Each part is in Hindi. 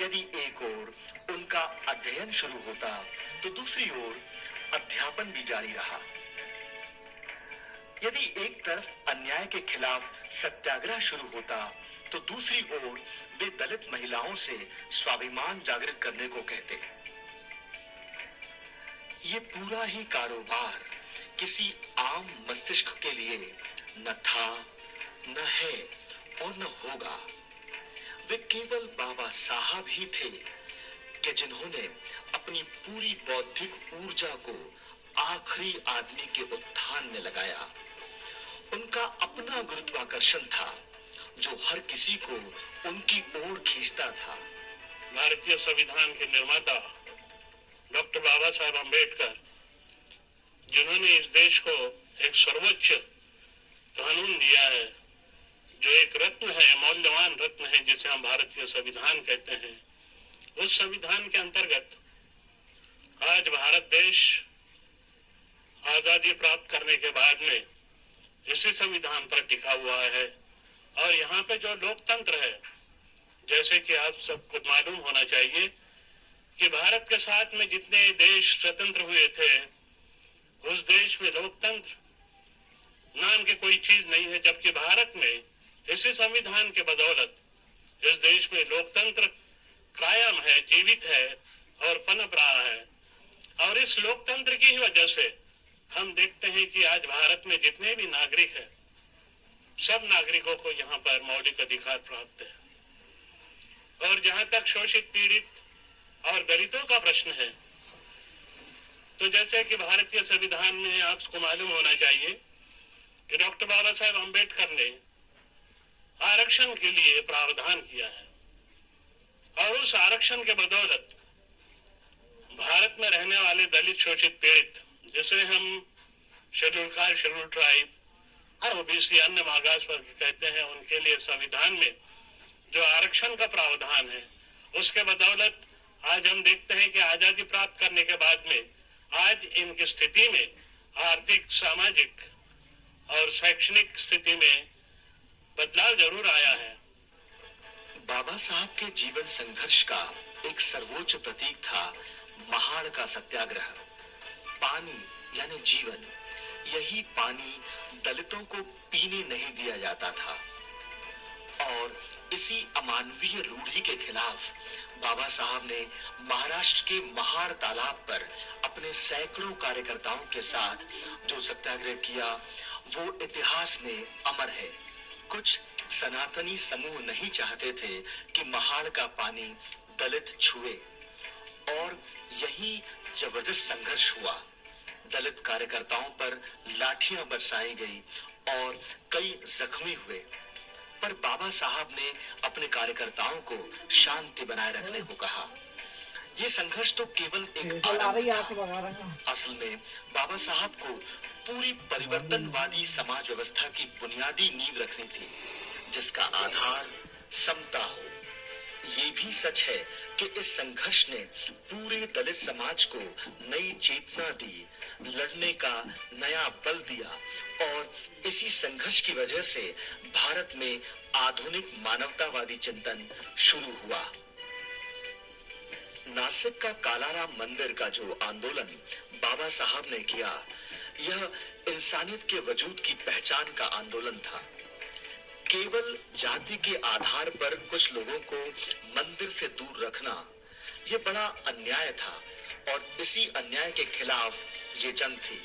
यदि एक ओर उनका अध्ययन शुरू होता तो दूसरी ओर अध्यापन भी जारी रहा। यदि एक तरफ अन्याय के खिलाफ सत्याग्रह शुरू होता तो दूसरी ओर वे दलित महिलाओं से स्वाभिमान जागृत करने को कहते। ये पूरा ही कारोबार किसी आम मस्तिष्क के लिए न था, न है और न होगा। वे केवल बाबा साहब ही थे कि जिन्होंने अपनी पूरी बौद्धिक ऊर्जा को आखिरी आदमी के उत्थान में लगाया। उनका अपना गुरुत्वाकर्षण था जो हर किसी को उनकी ओर खींचता था। भारतीय संविधान के निर्माता डॉक्टर बाबा साहब अम्बेडकर, जिन्होंने इस देश को एक सर्वोच्च कानून दिया है, जो एक रत्न है, मौल्यवान रत्न है, जिसे हम भारतीय संविधान कहते हैं, उस संविधान के अंतर्गत आज भारत देश आजादी प्राप्त करने के बाद में इसी संविधान पर टिका हुआ है। और यहाँ पे जो लोकतंत्र है, जैसे कि आप सबको मालूम होना चाहिए कि भारत के साथ में जितने देश स्वतंत्र हुए थे, उस देश में लोकतंत्र नाम की कोई चीज नहीं है, जबकि भारत में इसी संविधान के बदौलत इस देश में लोकतंत्र कायम है, जीवित है और पनप रहा है। और इस लोकतंत्र की ही वजह से हम देखते हैं कि आज भारत में जितने भी नागरिक हैं, सब नागरिकों को यहाँ पर मौलिक अधिकार प्राप्त है। और जहाँ तक शोषित, पीड़ित और दलितों का प्रश्न है, तो जैसे कि भारतीय संविधान में आपको मालूम होना चाहिए कि डॉक्टर बाबा साहेब अम्बेडकर ने आरक्षण के लिए प्रावधान किया है। और उस आरक्षण के बदौलत भारत में रहने वाले दलित, शोषित, पीड़ित, जिसे हम शेड्यूल कास्ट, शेड्यूल ट्राइब और ओबीसी अन्य मागास वर्ग कहते हैं, उनके लिए संविधान में जो आरक्षण का प्रावधान है, उसके बदौलत आज हम देखते हैं कि आजादी प्राप्त करने के बाद में आज इनकी स्थिति में आर्थिक, सामाजिक और शैक्षणिक स्थिति में बदलाव जरूर आया है। बाबा साहब के जीवन संघर्ष का एक सर्वोच्च प्रतीक था महाड़ का सत्याग्रह। पानी यानी जीवन, यही पानी दलितों को पीने नहीं दिया जाता था। और इसी अमानवीय रूढ़ी के खिलाफ बाबा साहब ने महाराष्ट्र के महाड़ तालाब पर अपने सैकड़ों कार्यकर्ताओं के साथ जो सत्याग्रह किया, वो इतिहास में अमर है। कुछ सनातनी समूह नहीं चाहते थे कि महाड़ का पानी दलित छुए, और यही जबरदस्त संघर्ष हुआ। दलित कार्यकर्ताओं पर लाठियां बरसाई गई और कई जख्मी हुए, पर बाबा साहब ने अपने कार्यकर्ताओं को शांति बनाए रखने को कहा। ये संघर्ष तो केवल एक आरंभ था। असल में बाबा साहब को पूरी परिवर्तनवादी समाज व्यवस्था की बुनियादी नींव रखनी थी, जिसका आधार समता हो। ये भी सच है कि इस संघर्ष ने पूरे दलित समाज को नई चेतना दी, लड़ने का नया बल दिया, और इसी संघर्ष की वजह से भारत में आधुनिक मानवतावादी चिंतन शुरू हुआ। नासिक का कालाराम मंदिर का जो आंदोलन बाबा साहब ने किया, यह इंसानियत के वजूद की पहचान का आंदोलन था। केवल जाति के आधार पर कुछ लोगों को मंदिर से दूर रखना, यह बड़ा अन्याय था, और इसी अन्याय के खिलाफ ये जंग थी।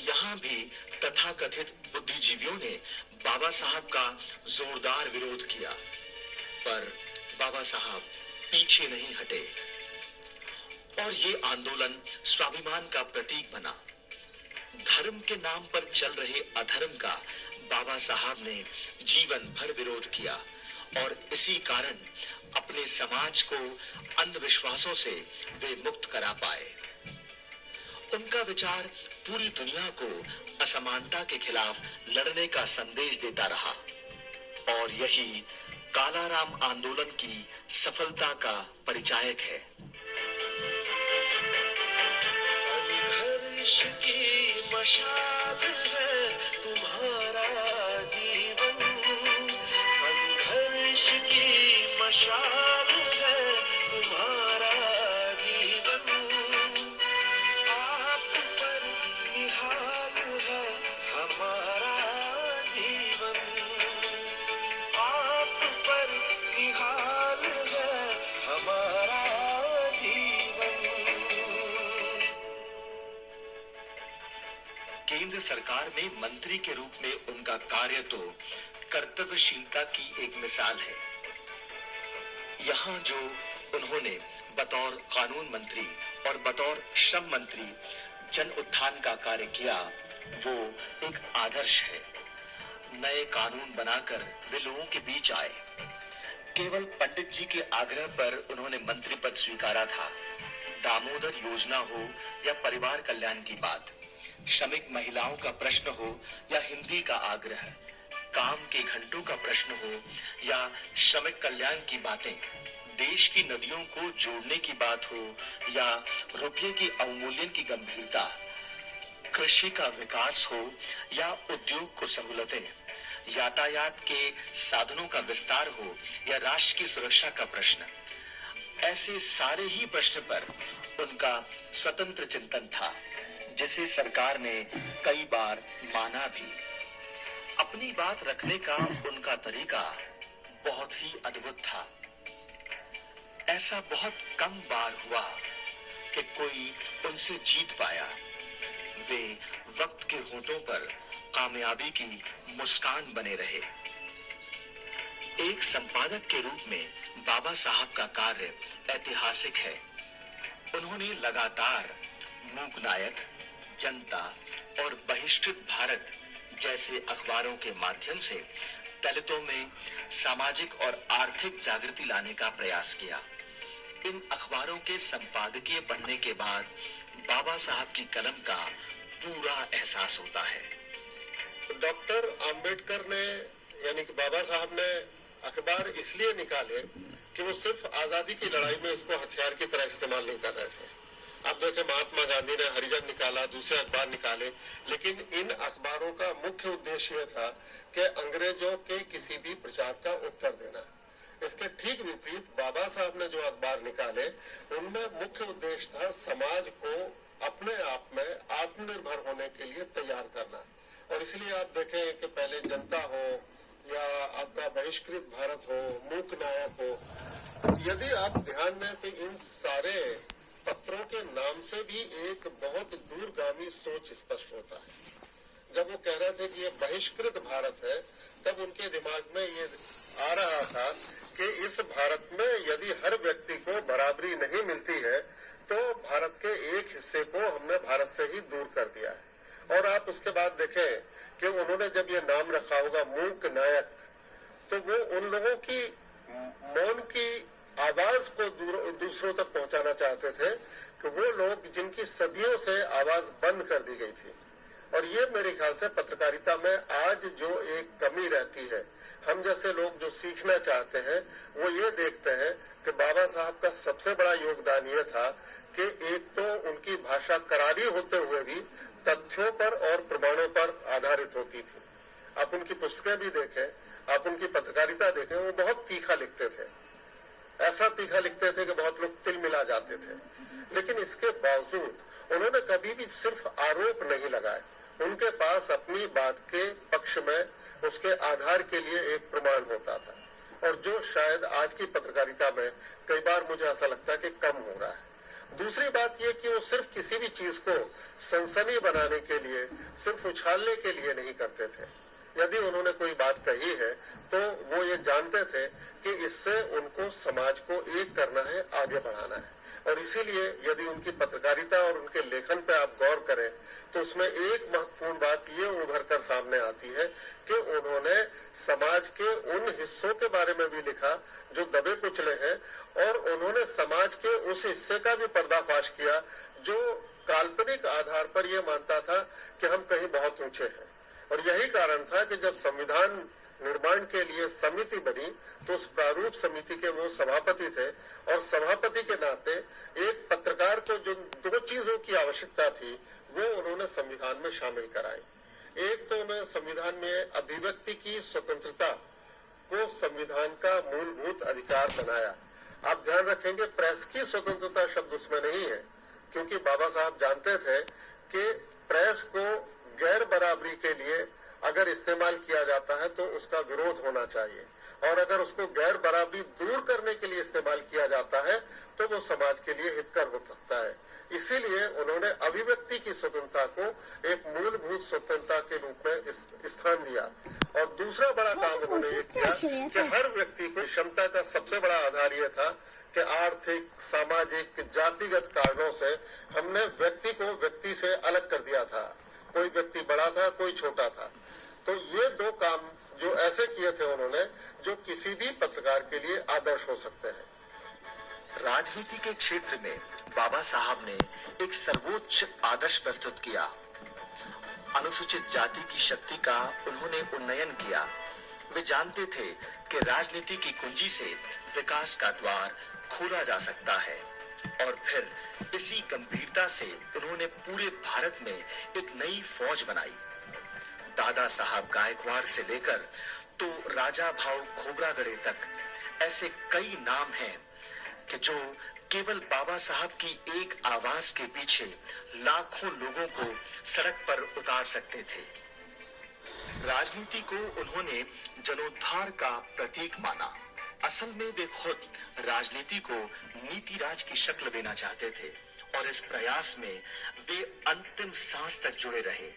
यहाँ भी तथाकथित बुद्धिजीवियों ने बाबा साहब का जोरदार विरोध किया, पर बाबा साहब पीछे नहीं हटे, और ये आंदोलन स्वाभिमान का प्रतीक बना। धर्म के नाम पर चल रहे अधर्म का बाबा साहब ने जीवन भर विरोध किया, और इसी कारण अपने समाज को अंधविश्वासों से वे मुक्त करा पाए। उनका विचार पूरी दुनिया को असमानता के खिलाफ लड़ने का संदेश देता रहा, और यही कालाराम आंदोलन की सफलता का परिचायक है। संघर्ष की मशाल है तुम्हारा जीवन, संघर्ष की मशाल की हाल है हमारा जीवन। केंद्र सरकार में मंत्री के रूप में उनका कार्य तो कर्तव्यशीलता की एक मिसाल है। यहाँ जो उन्होंने बतौर कानून मंत्री और बतौर श्रम मंत्री जन उत्थान का कार्य किया, वो एक आदर्श है। नए कानून बनाकर वे लोगों के बीच आए। केवल पंडित जी के आग्रह पर उन्होंने मंत्री पद स्वीकारा था। दामोदर योजना हो या परिवार कल्याण की बात, श्रमिक महिलाओं का प्रश्न हो या हिंदी का आग्रह, काम के घंटों का प्रश्न हो या श्रमिक कल्याण की बातें, देश की नदियों को जोड़ने की बात हो या रुपये की अवमूल्यन की गंभीरता, कृषि का विकास हो या उद्योग को सहूलतें, यातायात के साधनों का विस्तार हो या राष्ट्र की सुरक्षा का प्रश्न, ऐसे सारे ही प्रश्न पर उनका स्वतंत्र चिंतन था, जिसे सरकार ने कई बार माना भी। अपनी बात रखने का उनका तरीका बहुत ही अद्भुत था। ऐसा बहुत कम बार हुआ कि कोई उनसे जीत पाया। वे वक्त के होठों पर कामयाबी की मुस्कान बने रहे। एक संपादक के रूप में बाबा साहब का कार्य ऐतिहासिक है। उन्होंने लगातार मूकनायक, जनता और बहिष्कृत भारत जैसे अखबारों के माध्यम से दलितों में सामाजिक और आर्थिक जागृति लाने का प्रयास किया। इन अखबारों के संपादकीय पढ़ने के बाद बाबा साहब की कलम का पूरा एहसास होता है। डॉक्टर आम्बेडकर ने यानी कि बाबा साहब ने अखबार इसलिए निकाले कि वो सिर्फ आजादी की लड़ाई में इसको हथियार की तरह इस्तेमाल नहीं कर रहे थे। आप देखें, महात्मा गांधी ने हरिजन निकाला, दूसरे अखबार निकाले, लेकिन इन अखबारों का मुख्य उद्देश्य यह था कि अंग्रेजों के किसी भी प्रचार का उत्तर देना। इसके ठीक विपरीत बाबा साहब ने जो अखबार निकाले, उनमें मुख्य उद्देश्य था समाज को अपने आप में आत्मनिर्भर होने के लिए तैयार करना। और इसलिए आप देखें कि पहले जनता हो या आपका बहिष्कृत भारत हो, मूक नायक हो, यदि आप ध्यान दें तो इन सारे पत्रों के नाम से भी एक बहुत दूरगामी सोच स्पष्ट होता है। जब वो कह रहे थे कि ये बहिष्कृत भारत है, तब उनके दिमाग में ये आ रहा था कि इस भारत में यदि हर व्यक्ति को बराबरी नहीं मिलती है तो भारत के एक हिस्से को हमने भारत से ही दूर कर दिया है। और आप उसके बाद देखें कि उन्होंने जब ये नाम रखा होगा मूक नायक, तो वो उन लोगों की मौन की आवाज को दूसरों तक पहुंचाना चाहते थे कि वो लोग जिनकी सदियों से आवाज बंद कर दी गई थी। और ये मेरे ख्याल से पत्रकारिता में आज जो एक कमी रहती है, हम जैसे लोग जो सीखना चाहते हैं वो ये देखते हैं कि बाबा साहब का सबसे बड़ा योगदान ये था कि एक तो उनकी भाषा करारी होते हुए भी तथ्यों पर और प्रमाणों पर आधारित होती थी। आप उनकी पुस्तकें भी देखें, आप उनकी पत्रकारिता देखें, वो बहुत तीखा लिखते थे। ऐसा तीखा लिखते थे कि बहुत लोग तिल मिला जाते थे। लेकिन इसके बावजूद उन्होंने कभी भी सिर्फ आरोप नहीं लगाए। उनके पास अपनी बात के पक्ष में उसके आधार के लिए एक प्रमाण होता था, और जो शायद आज की पत्रकारिता में कई बार मुझे ऐसा लगता है कि कम हो रहा है। दूसरी बात यह कि वो सिर्फ किसी भी चीज को सनसनी बनाने के लिए, सिर्फ उछालने के लिए नहीं करते थे। यदि उन्होंने कोई बात कही है तो वो ये जानते थे कि इससे उनको समाज को एक करना है, आगे बढ़ाना है। और इसीलिए यदि उनकी पत्रकारिता और उनके लेखन पे आप गौर करें तो उसमें एक महत्वपूर्ण बात ये उभर कर सामने आती है कि उन्होंने समाज के उन हिस्सों के बारे में भी लिखा जो दबे कुचले हैं, और उन्होंने समाज के उस हिस्से का भी पर्दाफाश किया जो काल्पनिक आधार पर यह मानता था कि हम कहीं बहुत ऊंचे हैं। और यही कारण था कि जब संविधान निर्माण के लिए समिति बनी तो उस प्रारूप समिति के वो सभापति थे, और सभापति के नाते एक पत्रकार को जो दो चीजों की आवश्यकता थी वो उन्होंने संविधान में शामिल कराई। एक तो उन्होंने संविधान में अभिव्यक्ति की स्वतंत्रता को संविधान का मूलभूत अधिकार बनाया। आप ध्यान रखेंगे, प्रेस की स्वतंत्रता शब्द उसमें नहीं है, क्योंकि बाबा साहब जानते थे कि प्रेस को गैर बराबरी के लिए अगर इस्तेमाल किया जाता है तो उसका विरोध होना चाहिए। और अगर उसको गैर बराबरी दूर करने के लिए इस्तेमाल किया जाता है तो वो समाज के लिए हितकर हो सकता है। इसीलिए उन्होंने अभिव्यक्ति की स्वतंत्रता को एक मूलभूत स्वतंत्रता के रूप में स्थान दिया। और दूसरा बड़ा काम उन्होंने ये किया कि हर व्यक्ति को क्षमता का सबसे बड़ा आधार ये था कि आर्थिक, सामाजिक, जातिगत कारणों से हमने व्यक्ति को व्यक्ति से अलग कर दिया था। कोई व्यक्ति बड़ा था, कोई छोटा था। तो ये दो काम जो ऐसे किए थे उन्होंने, जो किसी भी पत्रकार के लिए आदर्श हो सकते हैं। राजनीति के क्षेत्र में बाबा साहब ने एक सर्वोच्च आदर्श प्रस्तुत किया। अनुसूचित जाति की शक्ति का उन्होंने उन्नयन किया। वे जानते थे कि राजनीति की कुंजी से विकास का द्वार खोला जा सकता है, और फिर इसी गंभीरता से उन्होंने पूरे भारत में एक नई फौज बनाई। दादा साहब गायकवाड़ से लेकर तो राजा भाऊ खोबरागड़े तक ऐसे कई नाम हैं कि जो केवल बाबा साहब की एक आवाज के पीछे लाखों लोगों को सड़क पर उतार सकते थे। राजनीति को उन्होंने जनोद्धार का प्रतीक माना। असल में वे खुद राजनीति को नीति राज की शक्ल देना चाहते थे, और इस प्रयास में वे अंतिम सांस तक जुड़े रहे।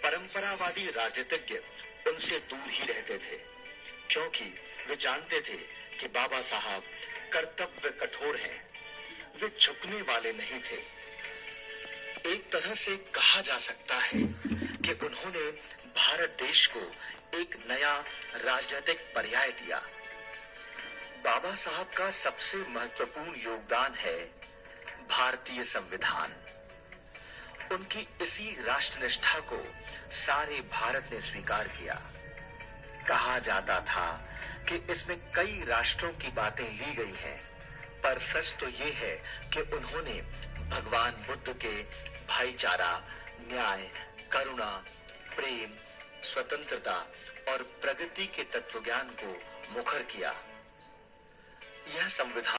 परंपरावादी राजनीतिज्ञ उनसे दूर ही रहते थे, क्योंकि वे जानते थे कि बाबा साहब कर्तव्य कठोर हैं। वे झुकने वाले नहीं थे। एक तरह से कहा जा सकता है कि उन्होंने भारत देश को एक नया राजनीतिक पर्याय दिया। बाबा साहब का सबसे महत्वपूर्ण योगदान है भारतीय संविधान। उनकी इसी राष्ट्रनिष्ठा को सारे भारत ने स्वीकार किया। कहा जाता था कि इसमें कई राष्ट्रों की बातें ली गई हैं, पर सच तो ये है कि उन्होंने भगवान बुद्ध के भाईचारा, न्याय, करुणा, प्रेम, स्वतंत्रता और प्रगति के तत्वज्ञान को मुखर किया। यह संविधान